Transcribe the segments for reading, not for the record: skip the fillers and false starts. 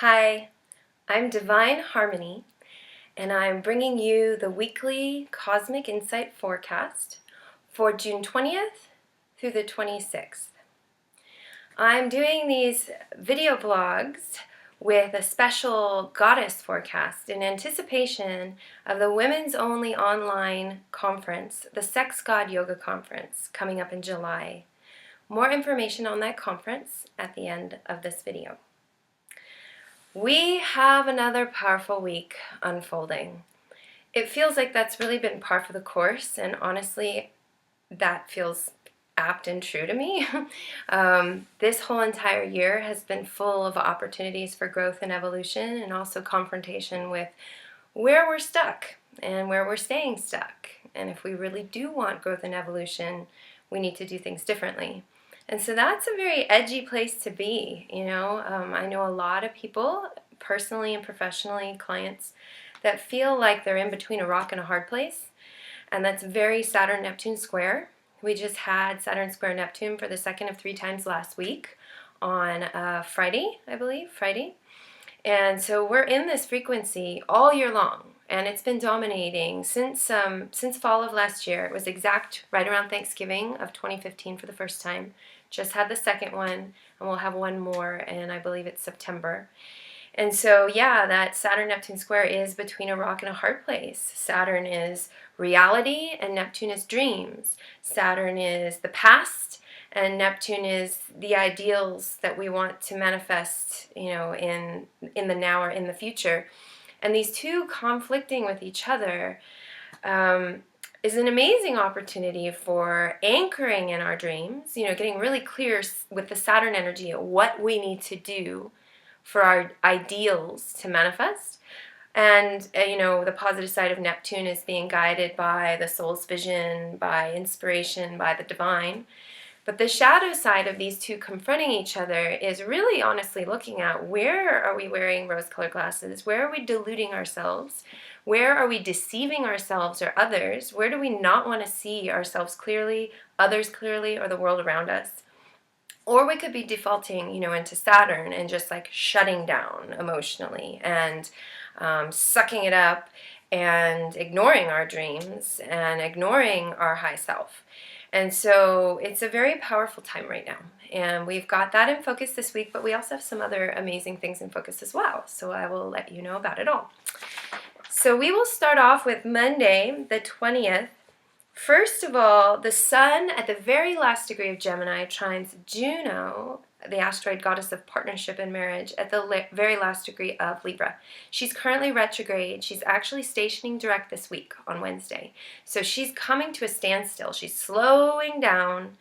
Hi, I'm Divine Harmony, and I'm bringing you the weekly Cosmic Insight Forecast for June 20th through the 26th. I'm doing these video blogs with a special goddess forecast in anticipation of the women's only online conference, the Sex God Yoga Conference, coming up in July. More information on that conference at the end of this video. We have another powerful week unfolding. It feels like that's really been par for the course, and honestly, that feels apt and true to me. This whole entire year has been full of opportunities for growth and evolution, and also confrontation with where we're stuck and where we're staying stuck. And if we really do want growth and evolution, we need to do things differently. And so that's a very edgy place to be, I know a lot of people, personally and professionally, clients, that feel like they're in between a rock and a hard place. And that's very Saturn Neptune square. We just had Saturn square Neptune for the second of 3 times last week on Friday, I believe, Friday. And so we're in this frequency all year long. And it's been dominating since fall of last year. It was exact right around Thanksgiving of 2015 for the first time. Just had the second one, and we'll have one more, and I believe it's September. And so, yeah, that Saturn-Neptune square is between a rock and a hard place. Saturn is reality, and Neptune is dreams. Saturn is the past, and Neptune is the ideals that we want to manifest, in the now or in the future. And these two conflicting with each other is an amazing opportunity for anchoring in our dreams, getting really clear with the Saturn energy at what we need to do for our ideals to manifest. And, the positive side of Neptune is being guided by the soul's vision, by inspiration, by the divine. But the shadow side of these two confronting each other is really honestly looking at where are we wearing rose-colored glasses? Where are we deluding ourselves? Where are we deceiving ourselves or others? Where do we not want to see ourselves clearly, others clearly, or the world around us? Or we could be defaulting, into Saturn and just like shutting down emotionally and sucking it up and ignoring our dreams and ignoring our high self. And so it's a very powerful time right now. And we've got that in focus this week, but we also have some other amazing things in focus as well. So I will let you know about it all. So we will start off with Monday, the 20th. First of all, the sun at the very last degree of Gemini trines Juno, the asteroid goddess of partnership and marriage, at the very last degree of Libra. She's currently retrograde. She's actually stationing direct this week on Wednesday. So she's coming to a standstill. She's slowing down.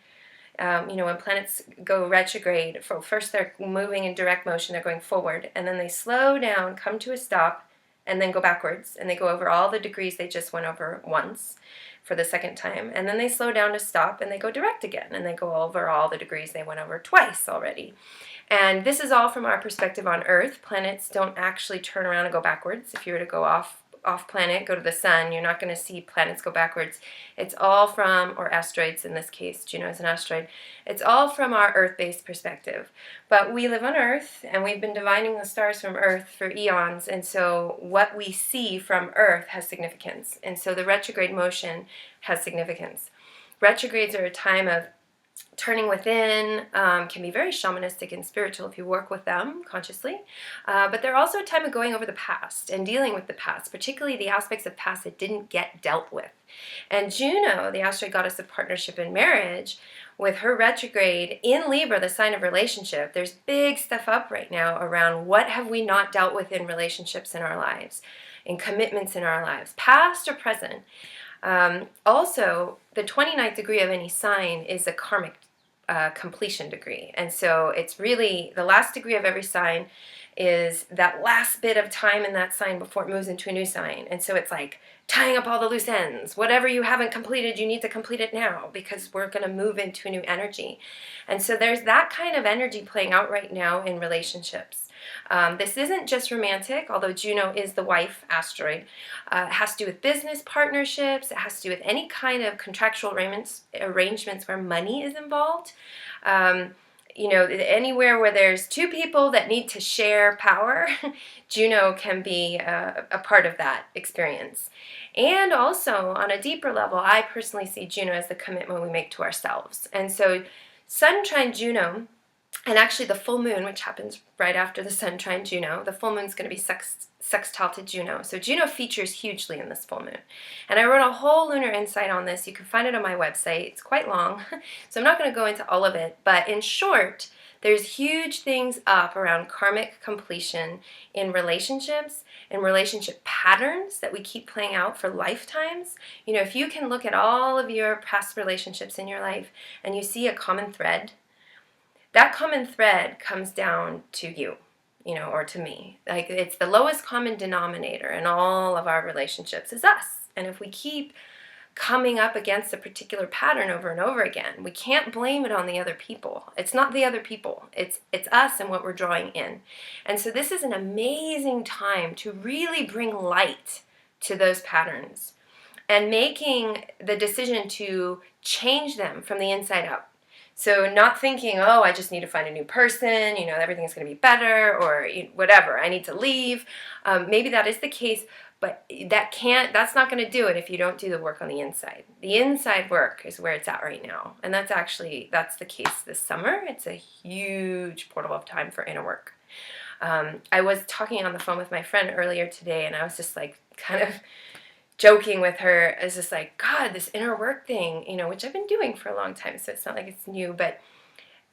When planets go retrograde, first they're moving in direct motion, they're going forward, and then they slow down, come to a stop, and then go backwards, and they go over all the degrees they just went over once for the second time, and then they slow down to stop, and they go direct again, and they go over all the degrees they went over twice already. And this is all from our perspective on Earth. Planets don't actually turn around and go backwards. If you were to go off planet, go to the sun, you're not going to see planets go backwards. It's all from, or asteroids in this case, Juno is an asteroid, it's all from our Earth-based perspective. But we live on Earth, and we've been divining the stars from Earth for eons, and so what we see from Earth has significance. And so the retrograde motion has significance. Retrogrades are a time of turning within, can be very shamanistic and spiritual if you work with them consciously, but they're also a time of going over the past and dealing with the past, particularly the aspects of past that didn't get dealt with. And Juno, the asteroid goddess of partnership and marriage, with her retrograde in Libra, the sign of relationship, there's big stuff up right now around what have we not dealt with in relationships in our lives, in commitments in our lives, past or present. Also, the 29th degree of any sign is a karmic completion degree. And so it's really the last degree of every sign is that last bit of time in that sign before it moves into a new sign. And so it's like tying up all the loose ends. Whatever you haven't completed, you need to complete it now because we're going to move into a new energy. And so there's that kind of energy playing out right now in relationships. This isn't just romantic, although Juno is the wife asteroid. It has to do with business partnerships. It has to do with any kind of contractual arrangements where money is involved. anywhere where there's two people that need to share power, Juno can be a part of that experience. And also, on a deeper level, I personally see Juno as the commitment we make to ourselves. And so, Sun trine Juno, and actually the full moon, which happens right after the Sun trine Juno, the full moon is going to be sextile to Juno. So Juno features hugely in this full moon. And I wrote a whole lunar insight on this. You can find it on my website. It's quite long, so I'm not going to go into all of it. But in short, there's huge things up around karmic completion in relationships and relationship patterns that we keep playing out for lifetimes. If you can look at all of your past relationships in your life and you see a common thread, that common thread comes down to you, or to me. Like, it's the lowest common denominator in all of our relationships is us. And if we keep coming up against a particular pattern over and over again, we can't blame it on the other people. It's not the other people. It's us and what we're drawing in. And so this is an amazing time to really bring light to those patterns and making the decision to change them from the inside out. So not thinking, oh, I just need to find a new person, everything's going to be better, or whatever, I need to leave. Maybe that is the case, but that's not going to do it if you don't do the work on the inside. The inside work is where it's at right now. And that's the case this summer. It's a huge portal of time for inner work. I was talking on the phone with my friend earlier today, and I was just like kind of joking with her, as just like, God, this inner work thing, which I've been doing for a long time, so it's not like it's new, but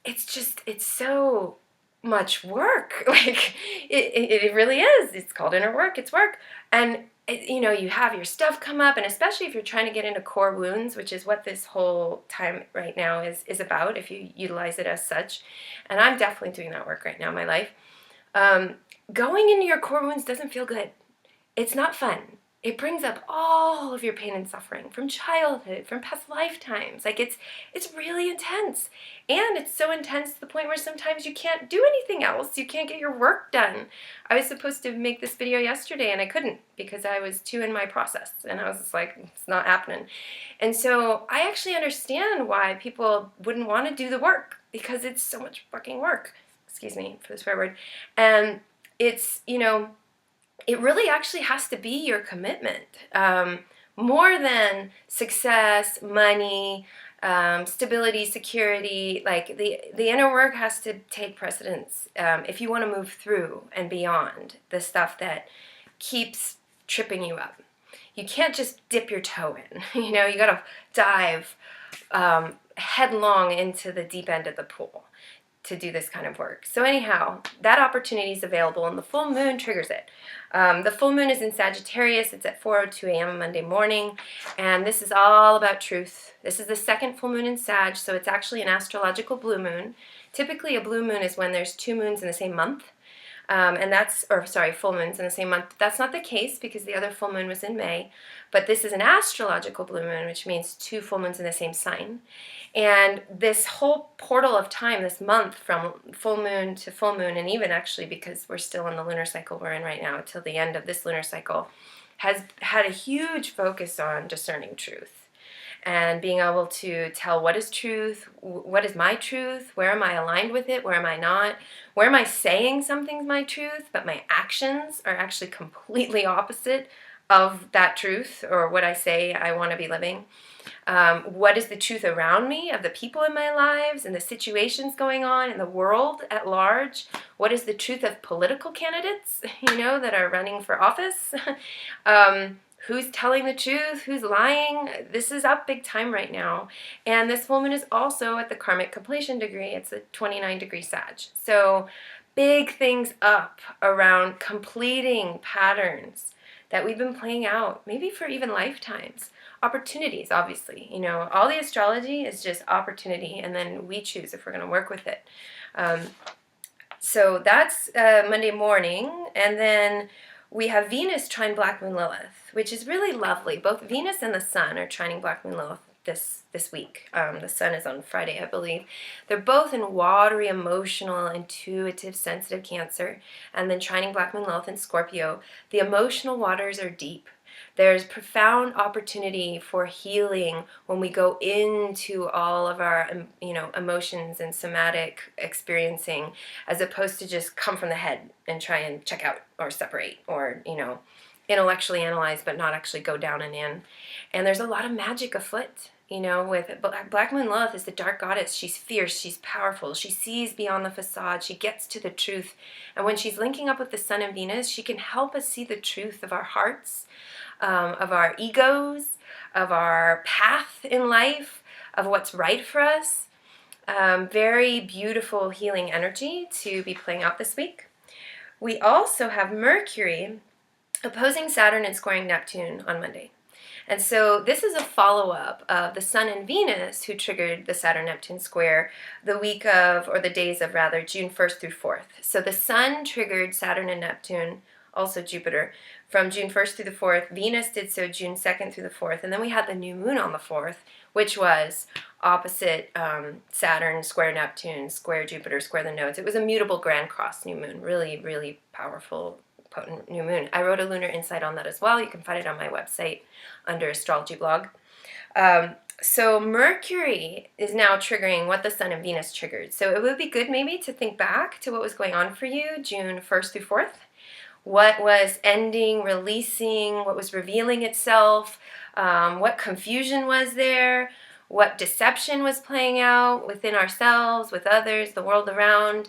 it's so much work. Like, it really is. It's called inner work. It's work. And, you have your stuff come up, and especially if you're trying to get into core wounds, which is what this whole time right now is about, if you utilize it as such. And I'm definitely doing that work right now in my life. Going into your core wounds doesn't feel good. It's not fun. It brings up all of your pain and suffering from childhood, from past lifetimes. Like, it's really intense. And it's so intense to the point where sometimes you can't do anything else. You can't get your work done. I was supposed to make this video yesterday and I couldn't because I was too in my process. And I was just like, it's not happening. And so I actually understand why people wouldn't want to do the work, because it's so much fucking work. Excuse me for the swear word. And it's, it really actually has to be your commitment. More than success, money, stability, security. Like, the inner work has to take precedence if you want to move through and beyond the stuff that keeps tripping you up. You can't just dip your toe in. You got to dive headlong into the deep end of the pool to do this kind of work. So anyhow, that opportunity is available, and the full moon triggers it. The full moon is in Sagittarius. It's at 4:02 a.m. on Monday morning, and this is all about truth. This is the second full moon in Sag, so it's actually an astrological blue moon. Typically, a blue moon is when there's two moons in the same month, full moons in the same month. That's not the case because the other full moon was in May, but this is an astrological blue moon, which means two full moons in the same sign. And this whole portal of time, this month from full moon to full moon, and even actually because we're still in the lunar cycle we're in right now till the end of this lunar cycle, has had a huge focus on discerning truth and being able to tell what is truth, what is my truth, where am I aligned with it, where am I not, where am I saying something's my truth, but my actions are actually completely opposite of that truth or what I say I want to be living. What is the truth around me, of the people in my lives and the situations going on in the world at large? What is the truth of political candidates, that are running for office? Who's telling the truth? Who's lying? This is up big time right now. And this full moon is also at the karmic completion degree. It's a 29-degree Sag. So big things up around completing patterns that we've been playing out, maybe for even lifetimes. Opportunities, obviously. All the astrology is just opportunity, and then we choose if we're going to work with it. So that's Monday morning, and then we have Venus trine Black Moon Lilith, which is really lovely. Both Venus and the Sun are trining Black Moon Lilith this week. The Sun is on Friday, I believe. They're both in watery, emotional, intuitive, sensitive Cancer, and then trining Black Moon Lilith in Scorpio. The emotional waters are deep. There's profound opportunity for healing when we go into all of our, emotions and somatic experiencing, as opposed to just come from the head and try and check out or separate or, intellectually analyze but not actually go down and in. And there's a lot of magic afoot. With Black Moon Lilith is the dark goddess. She's fierce, she's powerful, she sees beyond the facade, she gets to the truth. And when she's linking up with the Sun and Venus, she can help us see the truth of our hearts, of our egos, of our path in life, of what's right for us. Very beautiful healing energy to be playing out this week. We also have Mercury opposing Saturn and squaring Neptune on Monday. And so this is a follow-up of the Sun and Venus, who triggered the Saturn-Neptune square the week of, or the days of rather, June 1st through 4th. So the Sun triggered Saturn and Neptune, also Jupiter, from June 1st through the 4th. Venus did so June 2nd through the 4th. And then we had the new moon on the 4th, which was opposite Saturn, square Neptune, square Jupiter, square the nodes. It was a mutable grand cross new moon, really, really powerful, potent new moon. I wrote a lunar insight on that as well. You can find it on my website under astrology blog. So Mercury is now triggering what the Sun and Venus triggered. So it would be good maybe to think back to what was going on for you June 1st through 4th. What was ending, releasing, what was revealing itself, what confusion was there, what deception was playing out within ourselves, with others, the world around.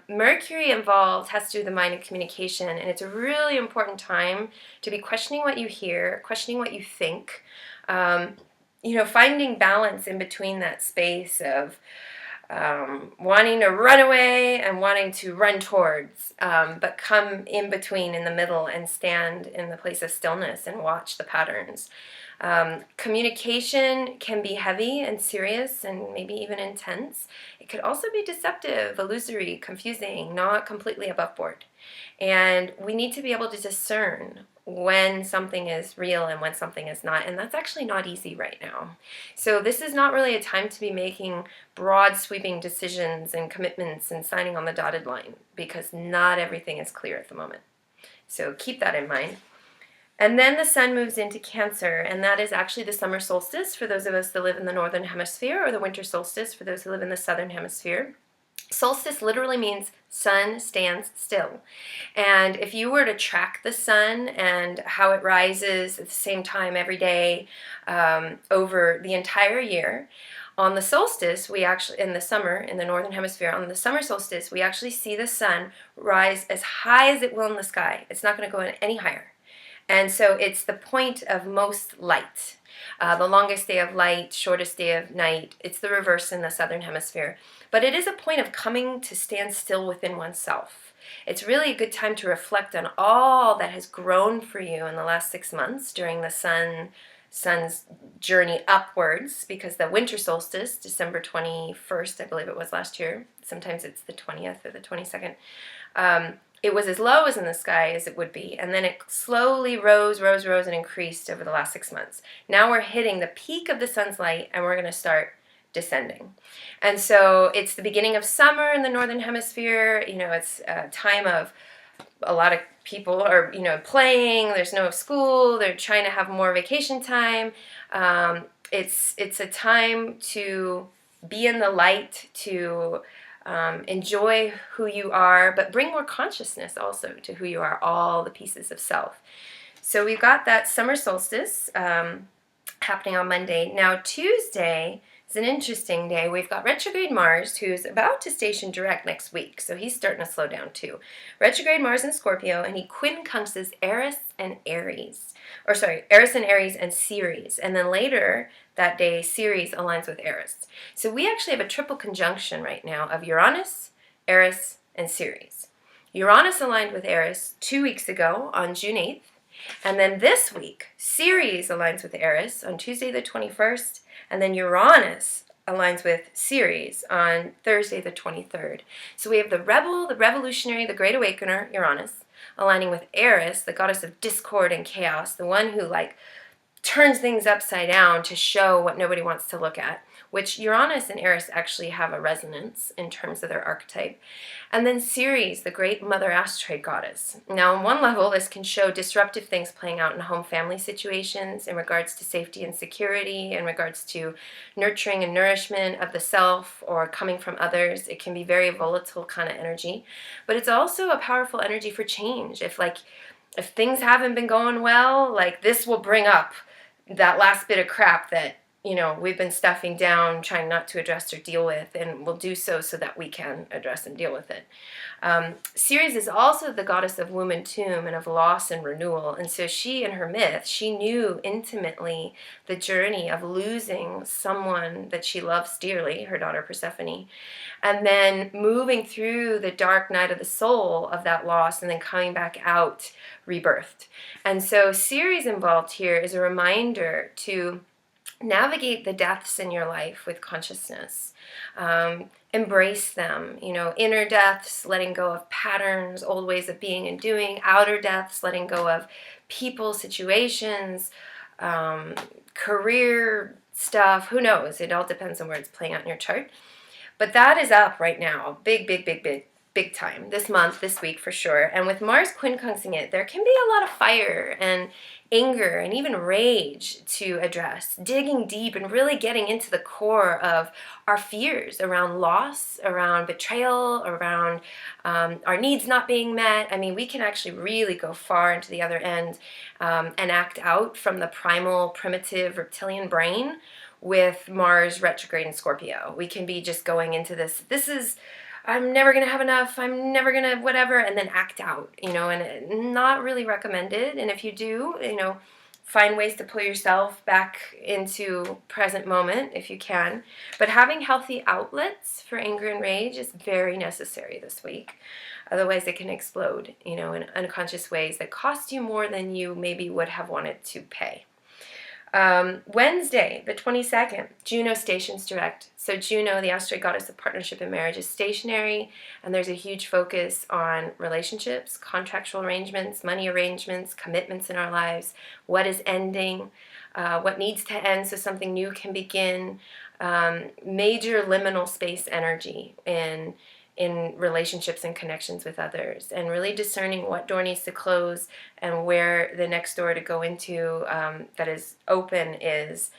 Mercury involved has to do with the mind and communication, and it's a really important time to be questioning what you hear, questioning what you think, finding balance in between that space of wanting to run away and wanting to run towards, but come in between in the middle and stand in the place of stillness and watch the patterns. Communication can be heavy and serious and maybe even intense. It could also be deceptive, illusory, confusing, not completely above board. And we need to be able to discern when something is real and when something is not, and that's actually not easy right now. So this is not really a time to be making broad sweeping decisions and commitments and signing on the dotted line, because not everything is clear at the moment. So keep that in mind. And then the Sun moves into Cancer, and that is actually the summer solstice for those of us that live in the northern hemisphere, or the winter solstice for those who live in the southern hemisphere. Solstice literally means sun stands still. And if you were to track the sun and how it rises at the same time every day over the entire year, on the solstice, we actually, in the summer, in the northern hemisphere, on the summer solstice, we actually see the sun rise as high as it will in the sky. It's not going to go any higher. And so it's the point of most light. The longest day of light, shortest day of night. It's the reverse in the southern hemisphere. But it is a point of coming to stand still within oneself. It's really a good time to reflect on all that has grown for you in the last 6 months during the sun's journey upwards, because the winter solstice, December 21st, I believe it was last year, sometimes it's the 20th or the 22nd, it was as low as in the sky as it would be, and then it slowly rose, and increased over the last 6 months. Now we're hitting the peak of the sun's light, and we're going to start descending. And so it's the beginning of summer in the northern hemisphere. It's a time of a lot of people are, playing. There's no school. They're trying to have more vacation time. It's a time to be in the light, to enjoy who you are, but bring more consciousness also to who you are, all the pieces of self. So we've got that summer solstice happening on Monday. Now Tuesday is an interesting day. We've got retrograde Mars, who's about to station direct next week, so he's starting to slow down too. Retrograde Mars in Scorpio, and he quincunxes Eris and Aries. Eris and Aries and Ceres. And then later that day, Ceres aligns with Eris. So we actually have a triple conjunction right now of Uranus, Eris, and Ceres. Uranus aligned with Eris 2 weeks ago on June 8th. And then this week, Ceres aligns with Eris on Tuesday the 21st. And then Uranus aligns with Ceres on Thursday the 23rd. So we have the rebel, the revolutionary, the great awakener, Uranus, aligning with Eris, the goddess of discord and chaos, the one who turns things upside down to show what nobody wants to look at, which Uranus and Eris actually have a resonance in terms of their archetype. And then Ceres, the great mother asteroid goddess. Now, on one level, this can show disruptive things playing out in home family situations in regards to safety and security, in regards to nurturing and nourishment of the self or coming from others. It can be very volatile kind of energy, but it's also a powerful energy for change. If things haven't been going well, like this will bring up that last bit of crap that, you know, we've been stuffing down, trying not to address or deal with, and we'll do so that we can address and deal with it. Ceres is also the goddess of womb and tomb and of loss and renewal. And so she, in her myth, she knew intimately the journey of losing someone that she loves dearly, her daughter Persephone, and then moving through the dark night of the soul of that loss and then coming back out rebirthed. And so Ceres involved here is a reminder to navigate the deaths in your life with consciousness. Embrace them, you know, inner deaths, letting go of patterns, old ways of being and doing, outer deaths, letting go of people, situations, career stuff, who knows? It all depends on where it's playing out in your chart. But that is up right now, big time, this month, this week for sure. And with Mars quincunxing it, there can be a lot of fire and anger and even rage to address, digging deep and really getting into the core of our fears around loss, around betrayal, around our needs not being met. I mean, we can actually really go far into the other end and act out from the primal, primitive reptilian brain with Mars retrograde in Scorpio. We can be just going into this is, I'm never going to have enough, I'm never going to whatever, and then act out, you know, and not really recommended. And if you do, you know, find ways to pull yourself back into present moment if you can. But having healthy outlets for anger and rage is very necessary this week. Otherwise, it can explode, you know, in unconscious ways that cost you more than you maybe would have wanted to pay. Wednesday, the 22nd, Juno stations direct. So Juno, the asteroid goddess of partnership and marriage, is stationary, and there's a huge focus on relationships, contractual arrangements, money arrangements, commitments in our lives, what is ending, what needs to end so something new can begin, major liminal space energy in relationships and connections with others, and really discerning what door needs to close and where the next door to go into that is open is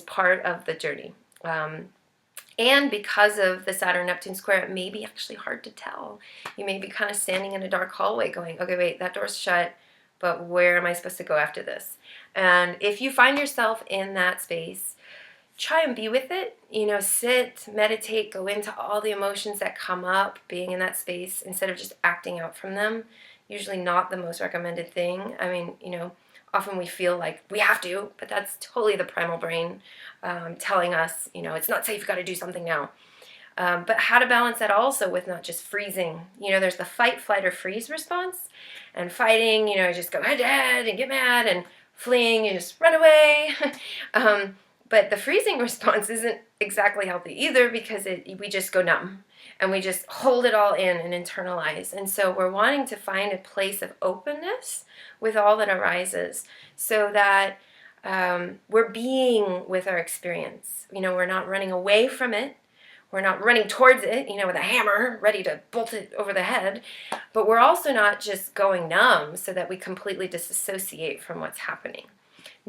part of the journey. And because of the Saturn Neptune square, it may be actually hard to tell. You may be kind of standing in a dark hallway going, okay, wait, that door's shut, but where am I supposed to go after this? And if you find yourself in that space, try and be with it, you know, sit, meditate, go into all the emotions that come up being in that space instead of just acting out from them. Usually not the most recommended thing. I mean, you know, often we feel like we have to, but that's totally the primal brain telling us, you know, it's not safe, you've got to do something now. But how to balance that also with not just freezing. You know, there's the fight, flight, or freeze response. And fighting, you know, just go head to head and get mad, and fleeing, you just run away. But the freezing response isn't exactly healthy either, because we just go numb and we just hold it all in and internalize. And so we're wanting to find a place of openness with all that arises, so that we're being with our experience. You know, we're not running away from it. We're not running towards it, you know, with a hammer ready to bolt it over the head. But we're also not just going numb so that we completely disassociate from what's happening.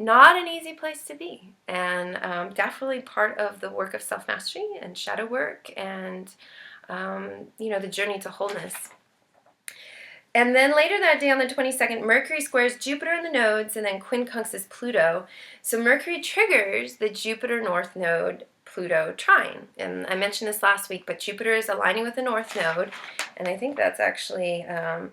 Not an easy place to be, and definitely part of the work of self-mastery and shadow work and, you know, the journey to wholeness. And then later that day on the 22nd, Mercury squares Jupiter in the nodes and then quincunxes Pluto. So Mercury triggers the Jupiter North Node Pluto trine. And I mentioned this last week, but Jupiter is aligning with the North Node. And I think that's actually,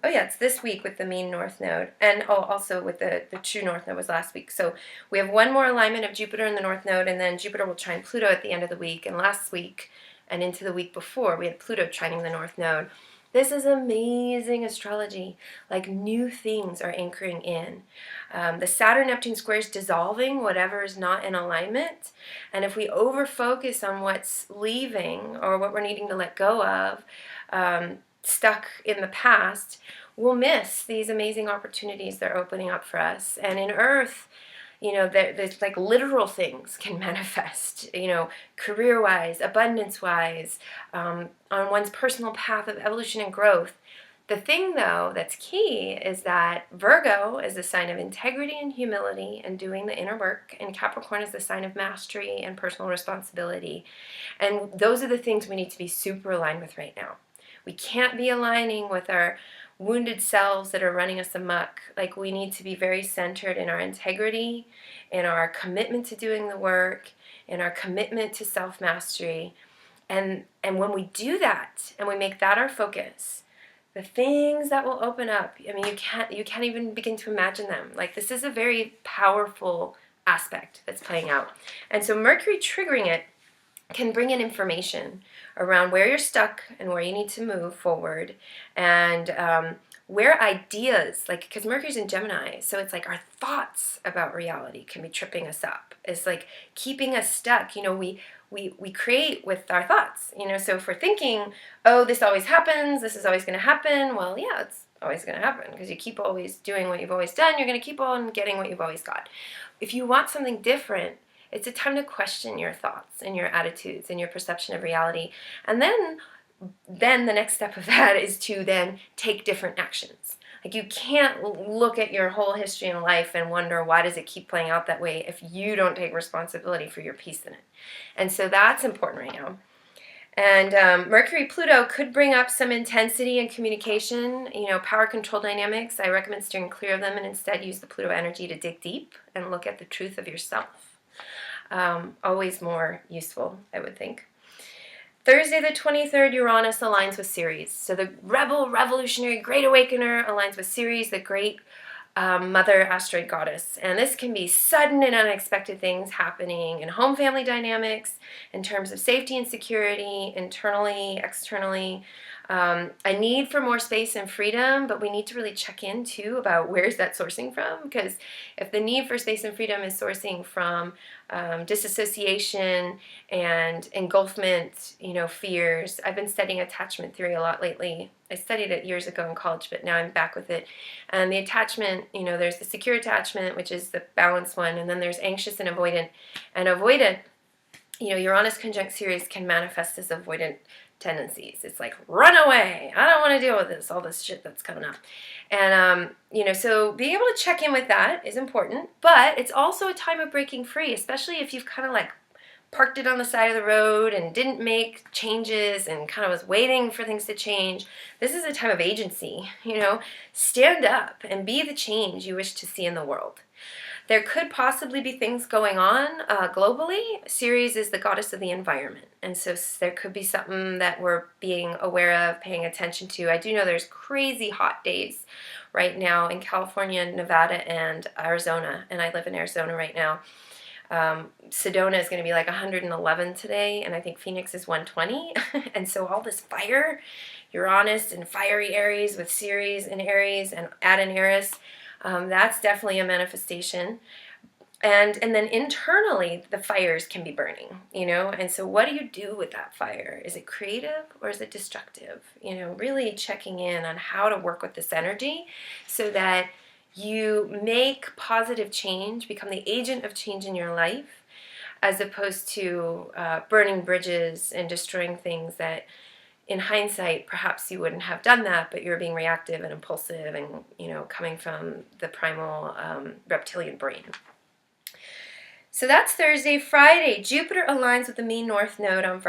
it's this week with the mean North Node. And also with the true North Node was last week. So we have one more alignment of Jupiter in the North Node, and then Jupiter will trine Pluto at the end of the week. And last week and into the week before, we had Pluto trining the North Node. This is amazing astrology. Like, new things are anchoring in. The Saturn Neptune square is dissolving whatever is not in alignment. And if we over-focus on what's leaving or what we're needing to let go of, stuck in the past, we'll miss these amazing opportunities that are opening up for us. And in Earth, There's like literal things can manifest, career-wise, abundance-wise, on one's personal path of evolution and growth. The thing, though, that's key is that Virgo is the sign of integrity and humility and doing the inner work, and Capricorn is the sign of mastery and personal responsibility. And those are the things we need to be super aligned with right now. We can't be aligning with our wounded selves that are running us amok. Like, we need to be very centered in our integrity, in our commitment to doing the work, in our commitment to self-mastery. And when we do that, and we make that our focus, the things that will open up, I mean, you can't even begin to imagine them. Like, this is a very powerful aspect that's playing out. And so Mercury triggering it can bring in information around where you're stuck and where you need to move forward, and where ideas, like, because Mercury's in Gemini, so it's like our thoughts about reality can be tripping us up. It's like keeping us stuck. We create with our thoughts. So if we're thinking, oh, this always happens, this is always going to happen, well, yeah, it's always going to happen because you keep always doing what you've always done. You're going to keep on getting what you've always got. If you want something different, it's a time to question your thoughts and your attitudes and your perception of reality. And then the next step of that is to then take different actions. Like, you can't look at your whole history in life and wonder why does it keep playing out that way if you don't take responsibility for your piece in it. And so that's important right now. And Mercury-Pluto could bring up some intensity and communication, power control dynamics. I recommend steering clear of them and instead use the Pluto energy to dig deep and look at the truth of yourself. Always more useful, I would think. Thursday the 23rd, Uranus aligns with Ceres. So the rebel, revolutionary, great awakener aligns with Ceres, the great mother asteroid goddess. And this can be sudden and unexpected things happening in home family dynamics, in terms of safety and security, internally, externally. A need for more space and freedom, but we need to really check in too about where's that sourcing from, because if the need for space and freedom is sourcing from disassociation and engulfment, fears. I've been studying attachment theory a lot lately. I studied it years ago in college, but now I'm back with it. And the attachment, there's the secure attachment, which is the balanced one, and then there's anxious and avoidant. And avoidant, Uranus conjunct Ceres can manifest as avoidant tendencies. It's like, run away. I don't want to deal with this, all this shit that's coming up. And, so being able to check in with that is important, but it's also a time of breaking free, especially if you've kind of like parked it on the side of the road and didn't make changes and kind of was waiting for things to change. This is a time of agency, stand up and be the change you wish to see in the world. There could possibly be things going on globally. Ceres is the goddess of the environment, and so there could be something that we're being aware of, paying attention to. I do know there's crazy hot days right now in California, Nevada, and Arizona, and I live in Arizona right now. Sedona is going to be like 111 today, and I think Phoenix is 120, and so all this fire, Uranus and fiery Aries with Ceres in Aries and add an Eris, that's definitely a manifestation. And then internally, the fires can be burning, and so what do you do with that fire? Is it creative or is it destructive? Really checking in on how to work with this energy so that you make positive change, become the agent of change in your life, as opposed to burning bridges and destroying things that in hindsight, perhaps you wouldn't have done that, but you're being reactive and impulsive and, coming from the primal reptilian brain. So that's Thursday. Friday, Jupiter aligns with the mean north node in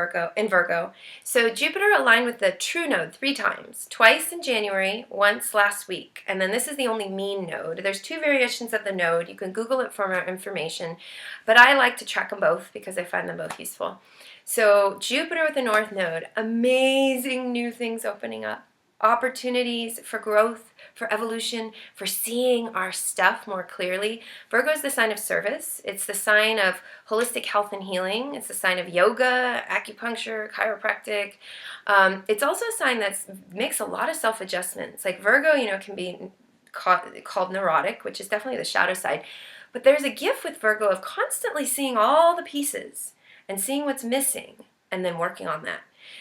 Virgo. So Jupiter aligned with the true node 3 times, twice in January, once last week. And then this is the only mean node. There's 2 variations of the node. You can Google it for more information. But I like to track them both because I find them both useful. So Jupiter with the north node, amazing new things opening up. Opportunities for growth, for evolution, for seeing our stuff more clearly. Virgo is the sign of service. It's the sign of holistic health and healing. It's the sign of yoga, acupuncture, chiropractic. It's also a sign that makes a lot of self-adjustments. Like Virgo, can be called neurotic, which is definitely the shadow side. But there's a gift with Virgo of constantly seeing all the pieces and seeing what's missing and then working on that.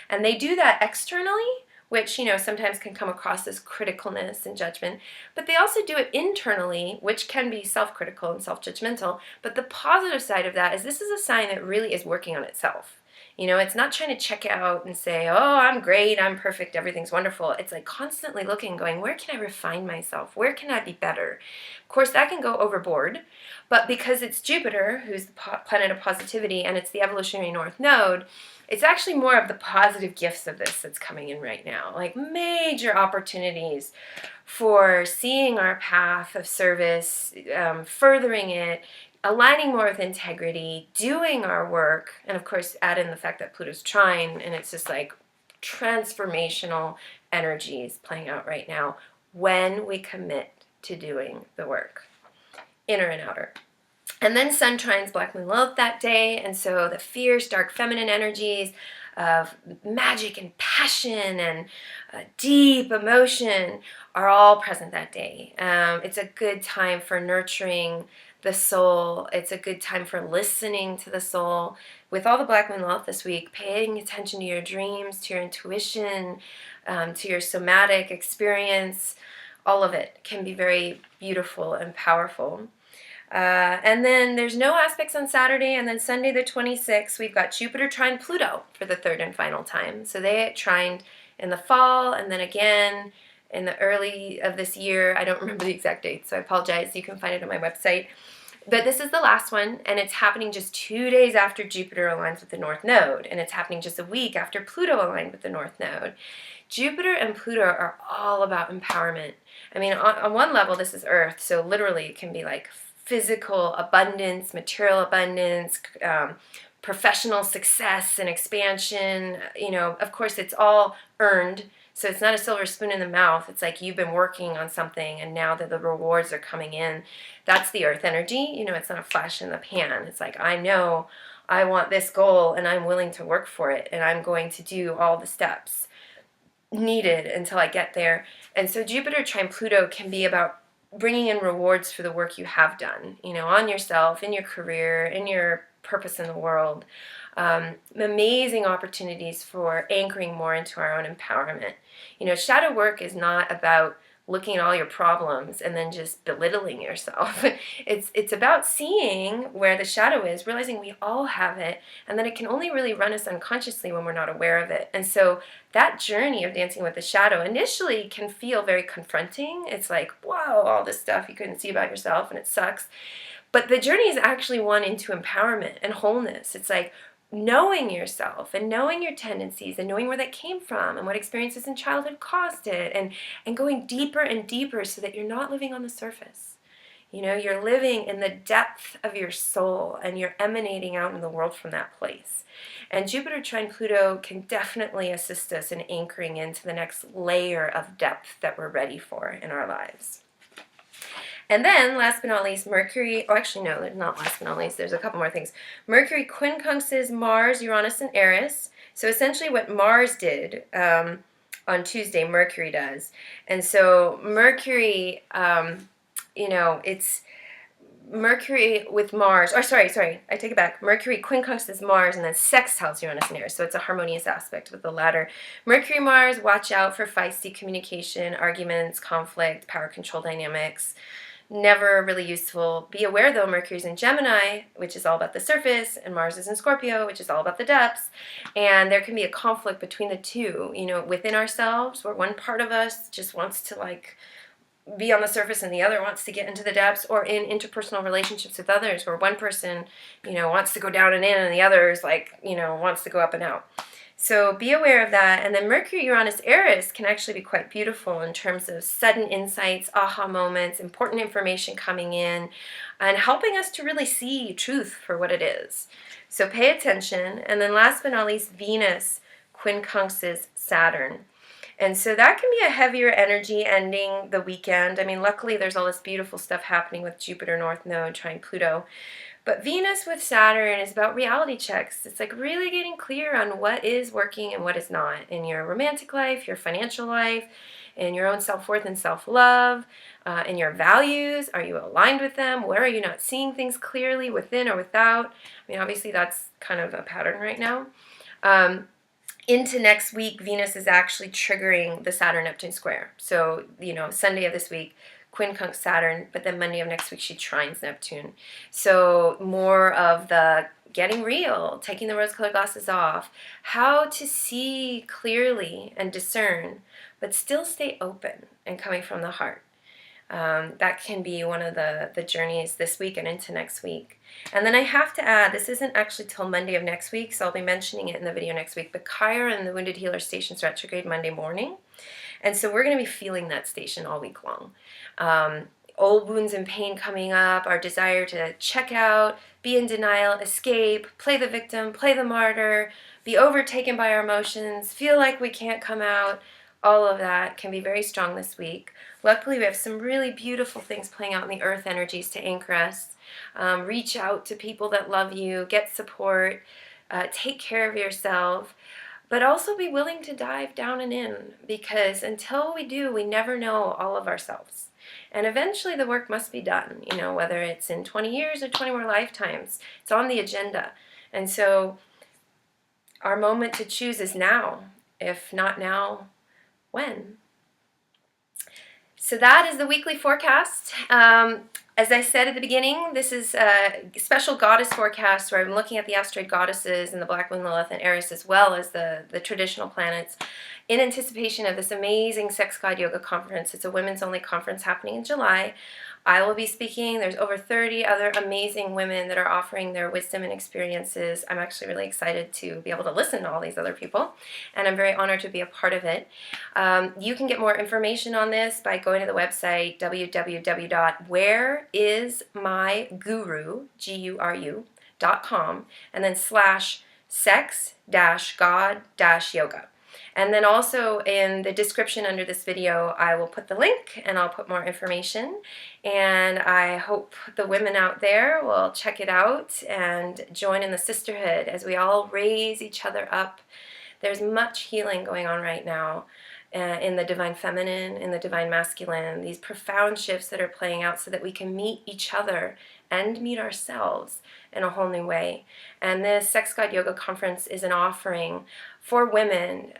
And they do that externally which, sometimes can come across as criticalness and judgment, but they also do it internally, which can be self-critical and self-judgmental. But the positive side of that is this is a sign that really is working on itself. It's not trying to check out and say, oh, I'm great, I'm perfect, everything's wonderful. It's like constantly looking, going, where can I refine myself? Where can I be better? Of course, that can go overboard, but because it's Jupiter, who's the planet of positivity, and it's the evolutionary North Node, it's actually more of the positive gifts of this that's coming in right now, like major opportunities for seeing our path of service, furthering it, aligning more with integrity, doing our work, and of course add in the fact that Pluto's trine, and it's just like transformational energies playing out right now when we commit to doing the work, inner and outer. And then Sun trines Black Moon Lilith that day, and so the fierce, dark feminine energies of magic and passion and deep emotion are all present that day. It's a good time for nurturing the soul. It's a good time for listening to the soul. With all the Black Moon Lilith this week, paying attention to your dreams, to your intuition, to your somatic experience, all of it can be very beautiful and powerful. And then there's no aspects on Saturday, and then Sunday the 26th, we've got Jupiter trine Pluto for the third and final time. So they trined in the fall, and then again in the early of this year. I don't remember the exact date, so I apologize. You can find it on my website. But this is the last one, and it's happening just 2 days after Jupiter aligns with the North Node, and it's happening just a week after Pluto aligned with the North Node. Jupiter and Pluto are all about empowerment. I mean, on one level, this is Earth, so literally it can be like physical abundance, material abundance, professional success and expansion. Of course, it's all earned. So it's not a silver spoon in the mouth. It's like you've been working on something and now that the rewards are coming in. That's the earth energy. It's not a flash in the pan. It's like, I know I want this goal and I'm willing to work for it and I'm going to do all the steps needed until I get there. And so Jupiter trine Pluto can be about bringing in rewards for the work you have done, on yourself, in your career, in your purpose in the world. Amazing opportunities for anchoring more into our own empowerment. Shadow work is not about looking at all your problems and then just belittling yourself. It's about seeing where the shadow is, realizing we all have it, and that it can only really run us unconsciously when we're not aware of it. And so that journey of dancing with the shadow initially can feel very confronting. It's like, wow, all this stuff you couldn't see about yourself, and it sucks. But the journey is actually one into empowerment and wholeness. It's like knowing yourself and knowing your tendencies and knowing where that came from and what experiences in childhood caused it, and going deeper and deeper so that you're not living on the surface. You're living in the depth of your soul and you're emanating out in the world from that place. And Jupiter trine Pluto can definitely assist us in anchoring into the next layer of depth that we're ready for in our lives. And then, last but not least, Mercury, no, not last but not least, there's a couple more things. Mercury quincunxes Mars, Uranus, and Eris. So essentially what Mars did on Tuesday, Mercury does. And so Mercury, it's Mercury with Mars, or sorry, I take it back. Mercury quincunxes Mars and then sextiles Uranus and Eris, so it's a harmonious aspect with the latter. Mercury, Mars, watch out for feisty communication, arguments, conflict, power control dynamics. Never really useful. Be aware, though, Mercury's in Gemini, which is all about the surface, and Mars is in Scorpio, which is all about the depths. And there can be a conflict between the two, within ourselves, where one part of us just wants to, be on the surface and the other wants to get into the depths, or in interpersonal relationships with others, where one person, wants to go down and in, and the other is wants to go up and out. So be aware of that. And then Mercury, Uranus, Eris can actually be quite beautiful in terms of sudden insights, aha moments, important information coming in, and helping us to really see truth for what it is. So pay attention. And then last but not least, Venus quincunxes Saturn. And so that can be a heavier energy ending the weekend. I mean, luckily there's all this beautiful stuff happening with Jupiter North Node trine Pluto. But Venus with Saturn is about reality checks. It's like really getting clear on what is working and what is not in your romantic life, your financial life, in your own self-worth and self-love, in your values. Are you aligned with them? Where are you not seeing things clearly, within or without? I mean, obviously that's kind of a pattern right now. into next week, Venus is actually triggering the Saturn Neptune square. So, Sunday of this week, quincunx Saturn, but then Monday of next week, she trines Neptune. So, more of the getting real, taking the rose-colored glasses off, how to see clearly and discern, but still stay open and coming from the heart. That can be one of the journeys this week and into next week. And then I have to add, this isn't actually till Monday of next week, so I'll be mentioning it in the video next week, but Chiron and the Wounded Healer stations retrograde Monday morning. And so we're going to be feeling that station all week long. Old wounds and pain coming up, our desire to check out, be in denial, escape, play the victim, play the martyr, be overtaken by our emotions, feel like we can't come out. All of that can be very strong this week. Luckily, we have some really beautiful things playing out in the earth energies to anchor us. Reach out to people that love you, get support, take care of yourself, but also be willing to dive down and in, because until we do, we never know all of ourselves. And eventually the work must be done, whether it's in 20 years or 20 more lifetimes. It's on the agenda. And so our moment to choose is now. If not now, when? So that is the weekly forecast. As I said at the beginning, this is a special goddess forecast where I'm looking at the asteroid goddesses and the Black Moon, Lilith, and Eris, as well as the traditional planets, in anticipation of this amazing Sex God Yoga conference. It's a women's only conference happening in July. I will be speaking. There's over 30 other amazing women that are offering their wisdom and experiences. I'm actually really excited to be able to listen to all these other people, and I'm very honored to be a part of it. You can get more information on this by going to the website www.whereismyguru.com and then /sex-god-yoga. And then also in the description under this video, I will put the link and I'll put more information. And I hope the women out there will check it out and join in the sisterhood as we all raise each other up. There's much healing going on right now in the divine feminine, in the divine masculine, these profound shifts that are playing out so that we can meet each other and meet ourselves in a whole new way. And this Sex God Yoga Conference is an offering for women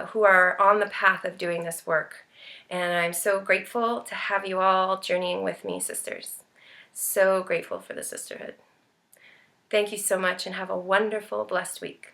who are on the path of doing this work. And I'm so grateful to have you all journeying with me, sisters. So grateful for the sisterhood. Thank you so much and have a wonderful, blessed week.